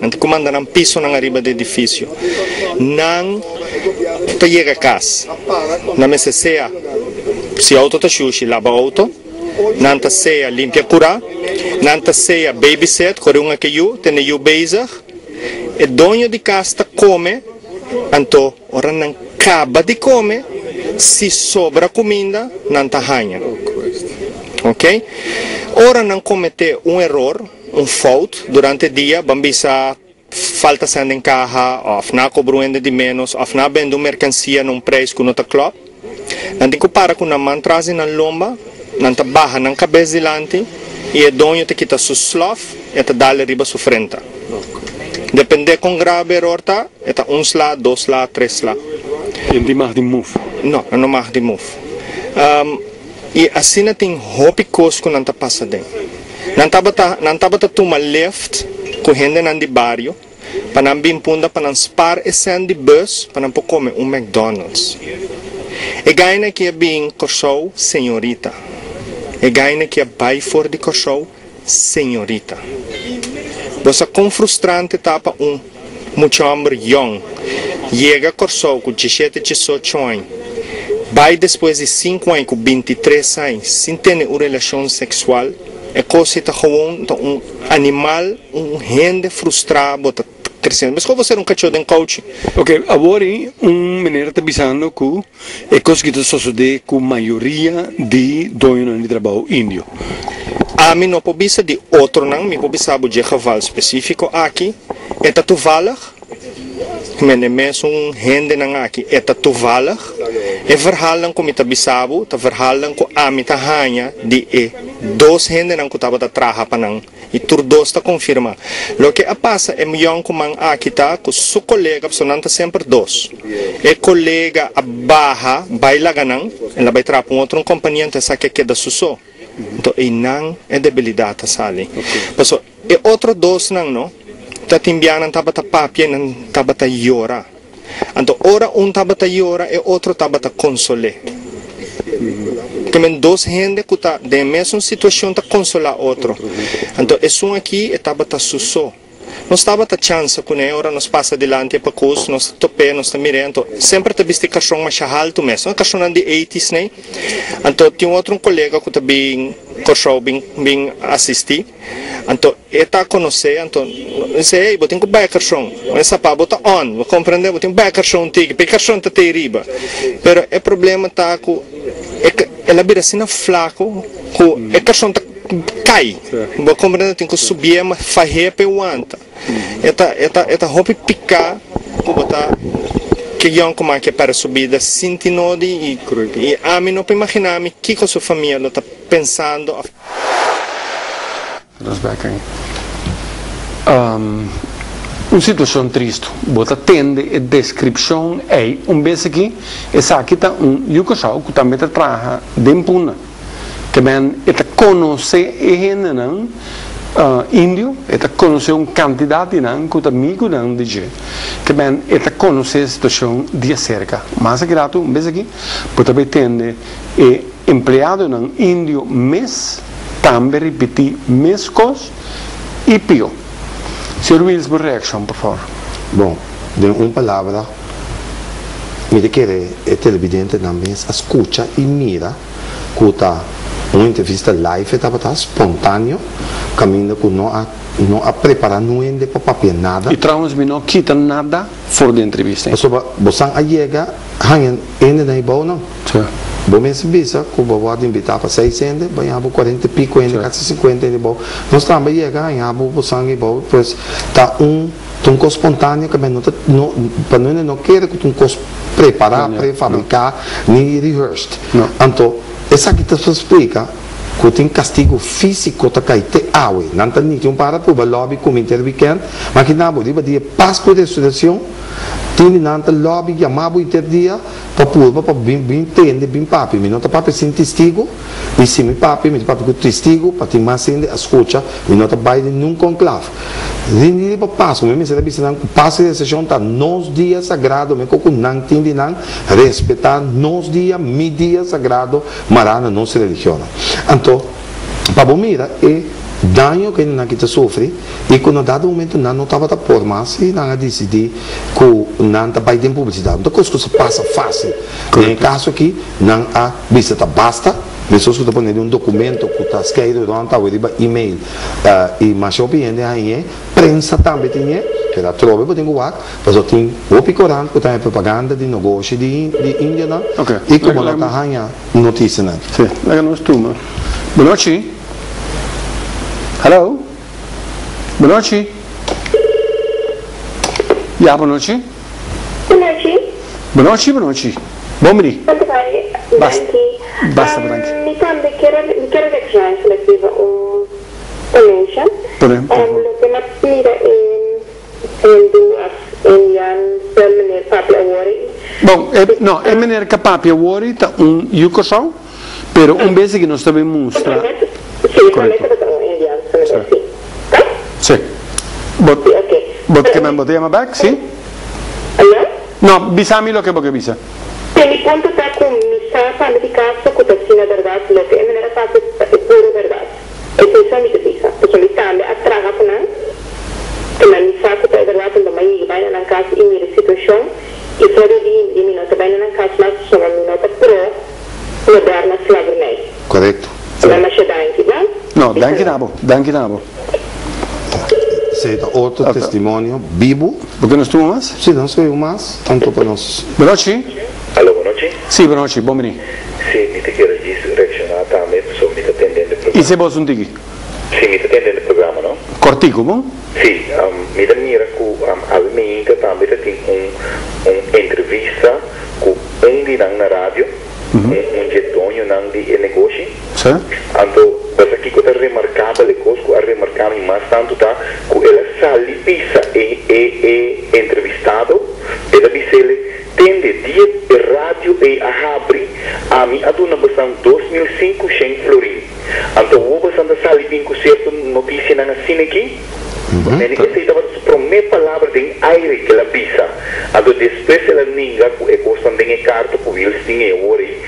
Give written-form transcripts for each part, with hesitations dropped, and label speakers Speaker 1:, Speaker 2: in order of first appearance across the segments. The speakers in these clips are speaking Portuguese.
Speaker 1: Nanti comanda nang piso nang arriba do edifício. Nang ta chega a casa. Na mesa sea, se auto ta xuxi, lava auto. Nanta sea, limpia cura. Nanta sea, babysit, corre unha que you, tem you bezig. E dono de casa come, anto ora nang acaba de comer, se sobra comida, não tá ranha. Ok? Ora não cometer erro, fault durante o dia, bambisa falta sendo em carro, ou não cobrando de menos, ou não vendo mercancia num preço que não está claro. Não tem que parar com a mão traz na lomba, não tá barra na cabeça delante, e o dono te quita sua slof, e te dá riba sua frente. Depende com grave error, é 1 slá, 2 slá, 3 slá.
Speaker 2: E não mag de move?
Speaker 1: Não mag de move. E assim não tem hopi coisa que não está passando. Não estava tomar left com gente não de bairro, para não vir punda, para não spar e sair de bus, para não comer McDonald's. E ganha que é bem corso, senhorita. E ganha que é bem fora de corso, senhorita. Você com frustrante tapa muito homem young. Chega a corso com 17, 18 anos. Vai depois de 5 anos com 23 anos, sem ter uma relação sexual, é coisa que um animal, gente frustrado, crescendo. Mas como você não cachorro de coach?
Speaker 2: Ok, agora menino está dizendo que é coisa que está sucedendo com a maioria de donos de trabalho índio.
Speaker 1: A mim não pode ser de outro não, me pode ser de cavalo específico aqui, é toevallig. Men mensen hende nang aki eta toevallig e verhalen kom ita bisabu ta verhalen ko amita hanya di dos hende nang kutaba ta traha panang e tur dos ta confirma lo que passa é milhão com mang aqui tá com seu colega sonanta sempre dos e colega a barra baila ganang ela vai trapar outro companhia te saque que da suso então e não é debilidade ta sali passo e outro dos não tatimbianan tabata papia nan tabata yora. Anto ora tabata yora e outro tabata console. Que men dos gente que tá de mesma situação tá consolar outro. Anto é aqui e tabata suso. Nós tabata chance com ora nos passa delante para cus, nós tope, nós tá mirando. Sempre tá visto cachorro mais alto mesmo, cachorro de 80s, né? Anto tinha outro colega que tá bem cachorro bem assistir. Então, está conhecer, então, sei, eu tenho que baixar cachorro, essa pá, bota on, vou compreender, eu tenho que baixar cachorro tigre, porque cachorro está terrible. Pero o problema está com, ela vira assim flaco, com, o cachorro cai, vou compreender, tem que subir, mas fazer para o anta. Esta roupa picar, botar que iam como é que para subida, sentindo e a mim não pode imaginar o que a sua família está pensando.
Speaker 2: Uma situação triste, bota tende a descrição é vez aqui, essa aqui está yucasau que também está traja de impuna, que bem está conhecer gente não índio, está conhecer quantidade não que está amigo não de gente, que bem está conhecer a situação de cerca, mas aqui lá vez aqui, bota também tende empregado não índio mês também repetir mesmas coisas e pior. Sr. Wills, uma reação, por favor.
Speaker 3: Bom, de uma palavra, me quer é televidente também, escuta e mira, que está uma entrevista live, está espontâneo, caminho que não a preparar não para papel nada.
Speaker 2: E trouwens, não quita nada fora da entrevista.
Speaker 3: Mas você a chega, ainda não é bom, não?
Speaker 2: Sim.
Speaker 3: Bom, mas visa, que o vovô invitar para 600, vai haver 40 pico, ainda 50 de bom. Nós estamos a chegar, ainda haver sangue bom, pois está coisa espontânea, que para nós não quer que coisa preparar, pré-fabricar, nem rehearsed. Então, essa aqui te explica que tem castigo físico que cai te awe, não tem nem para o lobby como interweekend, mas que não pode dia Páscoa de Ressurreição, tem não lobby chamado interdia para pulva para bem tende bem papi, me não tá papi sem testigo, e se me papi com testigo para ter mais ainda escuta, me não tá baile num conclave. Rindi para Páscoa, me será bisa não Páscoa de Ressurreição tá nos dias sagrado, me coco não tende não respeitar nos dias, mi dia sagrado, marana nossa religião. Então, para mira é Daño que não kita sofre e quando dado momento não estava a por mais e não decidir que não está vai ter publicidade. Então coisa que passa fácil. Em caso aqui não há visita basta. Pessoas que estão ponendo um documento que está escrito durante a e-mail e mais ou menos aí prensa também tinha que era trove para tenho mas eu tenho o picorante que tem propaganda de negócio de Índia não e como ela está aí notícia não.
Speaker 2: Sim, lá nós tuma. Boa noite. Hello. Boa noite. Ja, boa noite.
Speaker 4: Boa noite.
Speaker 2: Boa noite, boa noite. Bom dia. Basta, Branchi.
Speaker 4: Mi cambia, quiero reaccionar selectiva convention. Lo que me pide en Jan Meneer Papia Wari.
Speaker 2: Bom, não, é Meneer Papia Wari está Yucosau, pero vez que nós também mostra.
Speaker 4: Sim, correto.
Speaker 2: Sim. Bot que me botei back, sim?
Speaker 4: Alô?
Speaker 2: Não, bisami lo que você bisa.
Speaker 4: Mi punto está con mi sapa de caso que está na verdade lo que é maneira fácil é pura verdade. Isso é mi pisa. Pues mi cambia atraga com não. Que na mi sapa está verdade no mai vai na casa e minha situação e fora de mim não vai na casa mas só não nota pro moderna slavery.
Speaker 3: Correto.
Speaker 4: Não mas danke, não?
Speaker 2: Não, danke nabo.
Speaker 3: Seja outro testemunho vivo.
Speaker 2: Porque nós estamos mais?
Speaker 3: Sim, não sei mais. Tanto para nós.
Speaker 2: Boa noite.
Speaker 5: Alô, boa noite.
Speaker 2: Sim, boa noite. Bom dia.
Speaker 5: Sim, me te quero reaccionar também, pessoal, me está atendendo o programa.
Speaker 2: E se você não tem?
Speaker 5: Sim, me está atendendo o programa, não?
Speaker 2: Cortico, bom?
Speaker 5: Sim, me dá mira que a minha também tem uma entrevista com dia na rádio, jetonho de negócio.
Speaker 2: Sim.
Speaker 5: Então, mas aqui que está remarcável, a remarcar mais tanto tá, que ela sali pisa entrevistado, ela disse ele tende dia de rádio e a abrir a mim a dona bastante 2.500 florin. Então o bastante sali vinco certo notícia na cine aqui. Nem que se estava promete palavra de aire que ela pisa. Então depois ela ninga que é constante em carta que eles tinham ori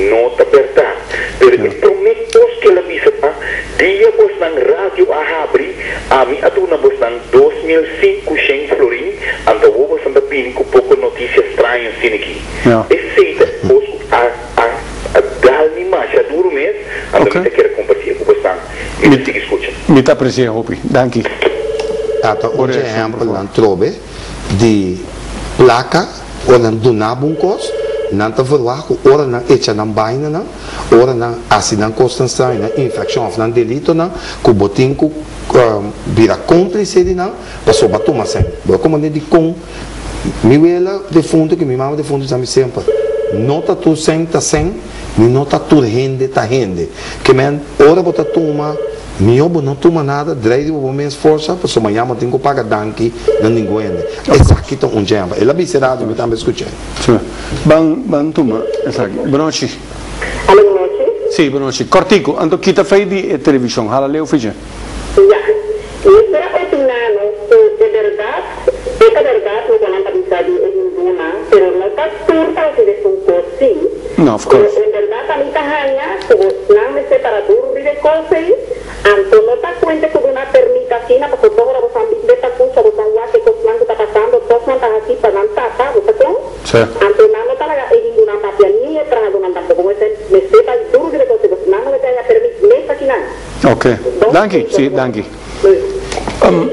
Speaker 5: nota apertar. Pero ele promete que ela pisa tá dia pois na rádio a abrir a mim a dona bastante 2.500 florin. Então o bastante pinico pouco notícias estranhas cine aqui. Esse depois a dar-me mais a duro mês. Então me quer compartilhar com bastante. E siga escutando.
Speaker 2: Me está apreciando, Hopi. Danke.
Speaker 3: Até um exemplo não trobe de placa ou não donava costo não está falando que ora não echa não baina não ora não assinar constância não infração não delito não que botin que vira cúmplice de não passou bater uma sem como de com miela de fundo que mi mama de fundo também sempre nota tu sem tá sem ni nota tu rende tá rende que men ora botar tuma Miobo não toma nada, direito o mês força, porque amanhã eu tenho que pagar danke, não ninguém. Esse aqui está um jamba. Ele é bicerado, me também escutei.
Speaker 2: Ban toma, essa aqui. Boa noite.
Speaker 4: Alô, boa noite.
Speaker 2: Sim, boa noite. Cortico, ando kita fei de televisão, hala leu fija.
Speaker 4: Já. Isso é opinando que de verdade, não tem nada de nenhuma, pero não está tudo para se descontar, sim.
Speaker 2: No, of course.
Speaker 4: En verdad, a mí tajaña, no me separador de cosas, antes no te cuenta que una permitación, porque todo lo que son de esta cosa, los aguas que está pasando, todos están aquí para tapa, ¿verdad?
Speaker 2: Sí.
Speaker 4: Antes no te la ninguna papia ni he trabajado tampoco, me sepa el duro de cosas, no me haya permitido aquí nada.
Speaker 2: Ok. Danke, sí, danke.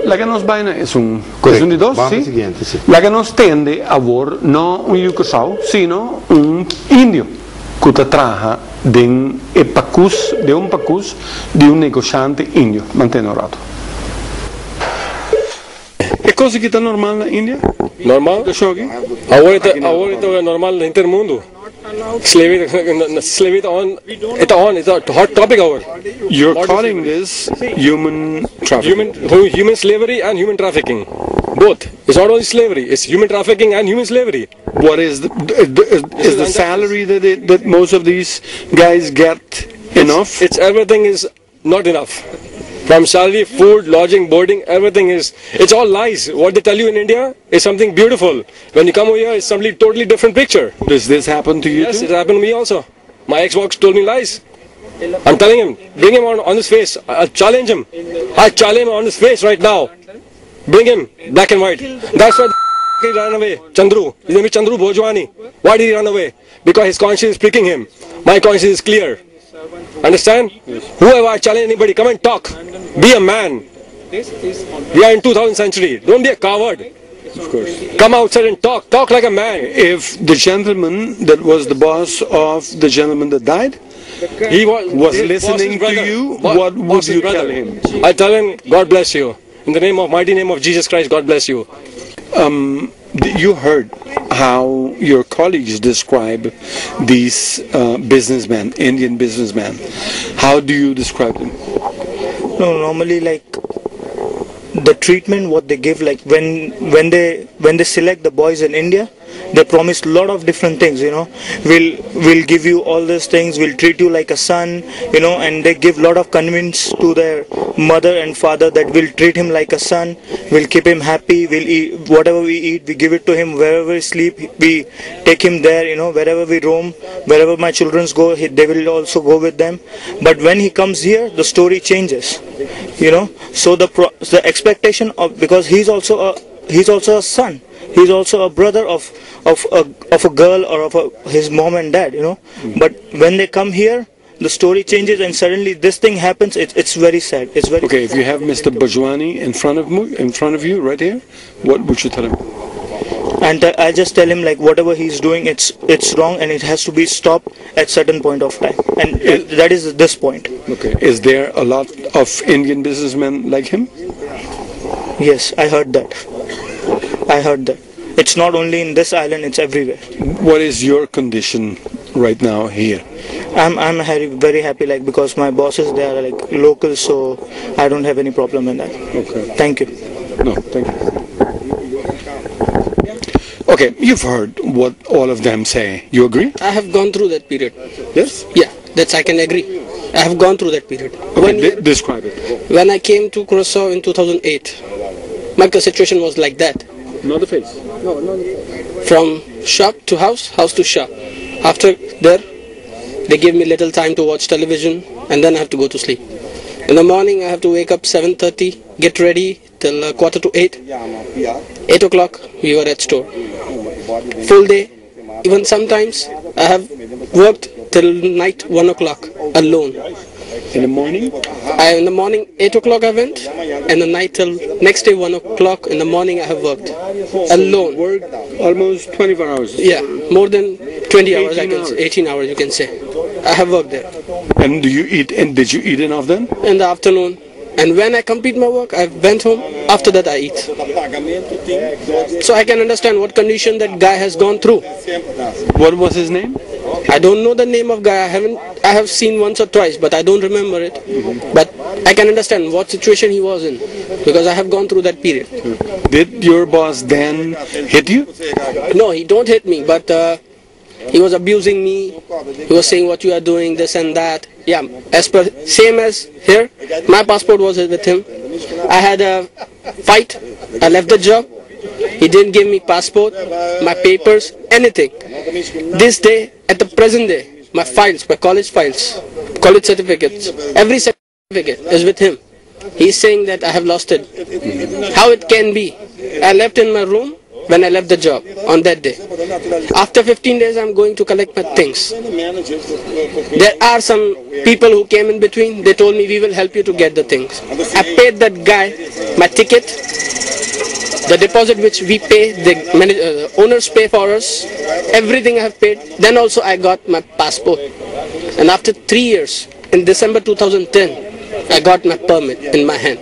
Speaker 2: La que nos vaina es un de dos, ¿sí? La que nos tende a ver no un yucosau, sino un indio que trabaja de un pacus de un negociante indio. Mantén orato. ¿Qué cosa que está normal en India?
Speaker 6: Normal? Ahora está normal en todo el mundo. Slavery on, it's a hot topic over.
Speaker 2: You're calling this human trafficking.
Speaker 6: Human slavery and human trafficking. Both. It's not only slavery, it's human trafficking and human slavery.
Speaker 2: What is the salary that most of these guys get enough?
Speaker 6: It's everything is not enough. From salary, food, lodging, boarding, everything is, it's all lies. What they tell you in India is something beautiful. When you come over here, it's something totally different picture.
Speaker 2: Does this happen to you
Speaker 6: Yes,
Speaker 2: too?
Speaker 6: it happened to me also. My ex-boss told me lies. I'm telling him, bring him on his face. I'll challenge him. I'll challenge him on his face right now. Bring him, black and white. That's why he ran away. Chandru. His name is Chandru Bhojwani. Why did he run away? Because his conscience is pricking him. My conscience is clear. Understand? Whoever I challenge anybody, come and talk. Be a man. We are in 2000th century. Don't be a coward.
Speaker 2: Of course.
Speaker 6: Come outside and talk. Talk like a man.
Speaker 2: If the gentleman that was the boss of the gentleman that died
Speaker 6: He was
Speaker 2: listening to you, what would you tell him?
Speaker 6: I tell him, God bless you. In the mighty name of Jesus Christ, God bless you.
Speaker 2: You heard how your colleagues describe these businessmen, Indian businessmen. How do you describe them?
Speaker 7: No, normally like the treatment what they give, like when they select the boys in India, they promise a lot of different things, you know. We'll give you all these things, we'll treat you like a son, you know, and they give a lot of convince to their mother and father that we'll treat him like a son, we'll keep him happy, we'll eat whatever we eat, we give it to him. Wherever we sleep, we take him there, you know. Wherever we roam, wherever my children go, they will also go with them. But when he comes here, the story changes, you know. So the expectation of, because he's also a son, he's also a brother of a girl or of his mom and dad, you know. But when they come here, the story changes and suddenly this thing happens. It's very sad. It's very
Speaker 2: okay. If you have Mr. Bhojwani in front of you right here, what would you tell him?
Speaker 7: And I just tell him like whatever he's doing, it's wrong and it has to be stopped at certain point of time. And that is this point.
Speaker 2: Okay. Is there a lot of Indian businessmen like him?
Speaker 7: Yes, I heard that. It's not only in this island, it's everywhere.
Speaker 2: What is your condition right now here?
Speaker 7: I'm very happy, like, because my bosses, they are like local, so I don't have any problem in that.
Speaker 2: Okay.
Speaker 7: Thank you.
Speaker 2: No, thank you. Okay, you've heard what all of them say. You agree?
Speaker 8: I have gone through that period.
Speaker 2: Yes?
Speaker 8: Yeah, that's I can agree. I have gone through that period.
Speaker 2: Okay, describe it.
Speaker 8: When I came to Curacao in 2008, my situation was like that.
Speaker 2: Not the face.
Speaker 8: From shop to house, house to shop. After there, they give me little time to watch television and then I have to go to sleep. In the morning, I have to wake up 7:30, get ready till 7:45. 8 o'clock, we were at store. Full day. Even sometimes, I have worked till night 1 o'clock alone.
Speaker 2: In the morning?
Speaker 8: In the morning 8 o'clock I went, and the night till next day 1 o'clock in the morning I have worked alone.
Speaker 2: Worked almost 24 hours?
Speaker 8: Yeah, more than 20 hours I can say, 18 hours you can say. I have worked there.
Speaker 2: And do you eat? And did you eat enough then?
Speaker 8: In the afternoon. And when I complete my work, I went home. After that, I eat. So I can understand what condition that guy has gone through.
Speaker 2: What was his name?
Speaker 8: I don't know the name of guy. I have seen once or twice, but I don't remember it. But I can understand what situation he was in, because I have gone through that period.
Speaker 2: Did your boss then hit you?
Speaker 8: No, he don't hit me, but he was abusing me. He was saying what you are doing, this and that. Yeah, same as here. My passport was with him. I had a fight. I left the job. He didn't give me passport, my papers, anything. This day, at the present day, my files, my college files, college certificates, every certificate is with him. He's saying that I have lost it. How it can be? I left in my room when I left the job on that day. After 15 days, I'm going to collect my things. There are some people who came in between. They told me, we will help you to get the things. I paid that guy my ticket, the deposit which we pay, the owners pay for us, everything I have paid. Then also I got my passport. And after 3 years, in December 2010, I got my permit in my hand.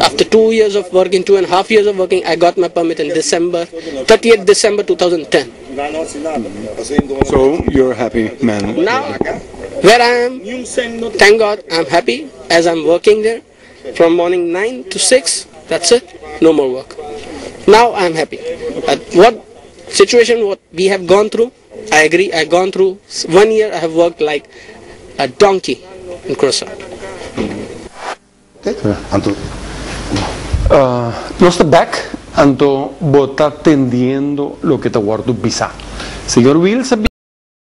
Speaker 8: After 2 years of working, 2.5 years of working, I got my permit in December, 30th December 2010.
Speaker 2: So you're a happy man.
Speaker 8: Now, where I am, thank God, I'm happy as I'm working there. From morning 9 to 6, that's it, no more work. Now I'm happy. What situation, what we have gone through, I agree, I've gone through 1 year, I have worked like a donkey in Curacao.
Speaker 2: No está back, anto bota tendiendo lo que te guardo bisa. Señor Will,